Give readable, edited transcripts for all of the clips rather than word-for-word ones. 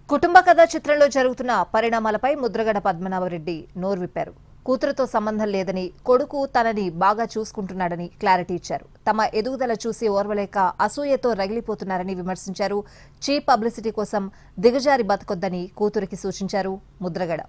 కుటుంబ కథ చిత్రంలో జరుగుతున్న పరిణామాలపై ముద్రగడ పద్మనాభరెడ్డి నోరు విప్పారు. కూతురుతో సంబంధం లేదని, కొడుకు తనని బాగా చూసుకుంటున్నాడని క్లారిటీ ఇచ్చారు. తమ ఎదుగుదల చూసి ఓర్వలేక అసూయతో రగిలిపోతున్నారని విమర్శించారు. చీప్ పబ్లిసిటీ కోసం దిగజారి బతకొద్దని కూతురికి సూచించారు ముద్రగడ.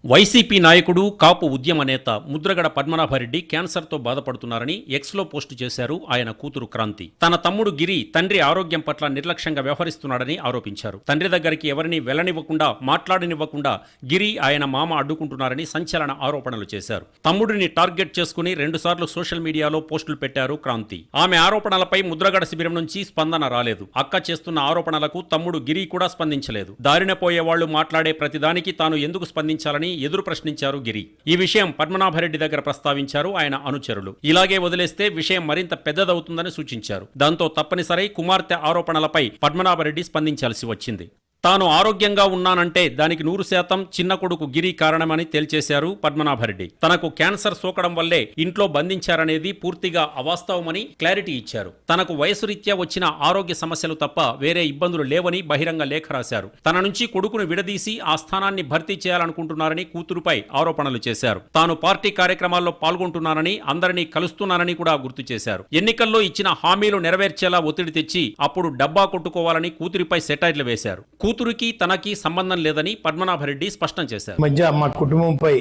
వైసీపీ నాయకుడు, కాపు ఉద్యమ నేత ముద్రగడ పద్మనాభరెడ్డి క్యాన్సర్తో బాధపడుతున్నారని ఎక్స్లో పోస్టు చేశారు ఆయన కూతురు క్రాంతి. తన తమ్ముడు గిరి తండ్రి ఆరోగ్యం పట్ల నిర్లక్ష్యంగా వ్యవహరిస్తున్నాడని ఆరోపించారు. తండ్రి దగ్గరికి ఎవరిని వెళ్లనివ్వకుండా, మాట్లాడనివ్వకుండా గిరి ఆయన మామ అడ్డుకుంటున్నారని సంచలన ఆరోపణలు చేశారు. తమ్ముడిని టార్గెట్ చేసుకుని 2 సార్లు సోషల్ మీడియాలో పోస్టులు పెట్టారు క్రాంతి. ఆమె ఆరోపణలపై ముద్రగడ శిబిరం నుంచి స్పందన రాలేదు. అక్క చేస్తున్న ఆరోపణలకు తమ్ముడు గిరి కూడా స్పందించలేదు. దారిన పోయేవాళ్లు మాట్లాడే ప్రతిదానికి తాను ఎందుకు స్పందించాలని ఎదురు ప్రశ్నించారు గిరి. ఈ విషయం పద్మనాభరెడ్డి దగ్గర ప్రస్తావించారు ఆయన అనుచరులు. ఇలాగే వదిలేస్తే విషయం మరింత పెద్దదవుతుందని సూచించారు. దాంతో తప్పనిసరి కుమార్తె ఆరోపణలపై పద్మనాభరెడ్డి స్పందించాల్సి వచ్చింది. తాను ఆరోగ్యంగా ఉన్నానంటే దానికి 100% చిన్న కొడుకు గిరి కారణమని తేల్చేశారు పద్మనాభరెడ్డి. తనకు క్యాన్సర్ సోకడం వల్లే ఇంట్లో బంధించారనేది పూర్తిగా అవాస్తవమని క్లారిటీ ఇచ్చారు. తనకు వయసు రీత్యా వచ్చిన ఆరోగ్య సమస్యలు తప్ప వేరే ఇబ్బందులు లేవని బహిరంగ లేఖ రాశారు. తన నుంచి కొడుకును విడదీసి ఆ స్థానాన్ని భర్తీ చేయాలనుకుంటున్నారని కూతురుపై ఆరోపణలు చేశారు. తాను పార్టీ కార్యక్రమాల్లో పాల్గొంటున్నానని, అందరినీ కలుస్తున్నానని కూడా గుర్తు చేశారు. ఎన్నికల్లో ఇచ్చిన హామీలు నెరవేర్చేలా ఒత్తిడి తెచ్చి అప్పుడు డబ్బా కొట్టుకోవాలని కూతురిపై సెటైర్లు వేశారు. కూతురికి తనకి సంబంధం లేదని పద్మనాభరెడ్డి స్పష్టం చేశారు. మధ్య మా కుటుంబంపై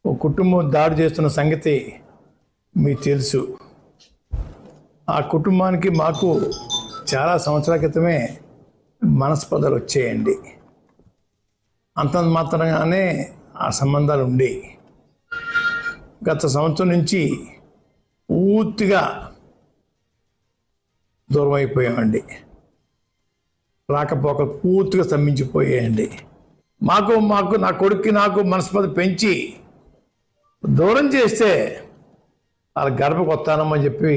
ఓ కుటుంబం దాడి చేస్తున్న సంగతి మీకు తెలుసు. ఆ కుటుంబానికి మాకు చాలా సంవత్సరాల క్రితమే మనస్పర్ధలు వచ్చేయండి. అంత మాత్రంగానే ఆ సంబంధాలు ఉండి గత సంవత్సరం నుంచి పూర్తిగా దూరం అయిపోయామండి. రాకపోక పూర్తిగా స్తంభించిపోయాయండి. మాకు నా కొడుక్కి నాకు మనస్పర్ధ పెంచి దూరం చేస్తే వాళ్ళ గడపకు వస్తానమని చెప్పి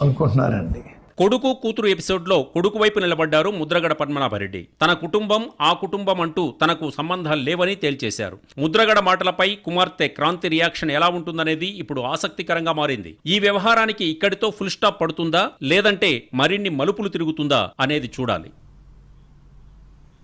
అనుకుంటున్నారండి. కొడుకు కూతురు ఎపిసోడ్లో కొడుకు వైపు నిలబడ్డారు ముద్రగడ పద్మనాభరెడ్డి. తన కుటుంబం ఆ కుటుంబం అంటూ తనకు సంబంధాలు లేవని తేల్చేశారు. ముద్రగడ మాటలపై కుమార్తె క్రాంతి రియాక్షన్ ఎలా ఉంటుందనేది ఇప్పుడు ఆసక్తికరంగా మారింది. ఈ వ్యవహారానికి ఇక్కడితో ఫుల్ స్టాప్ పడుతుందా, లేదంటే మరిన్ని మలుపులు తిరుగుతుందా అనేది చూడాలి.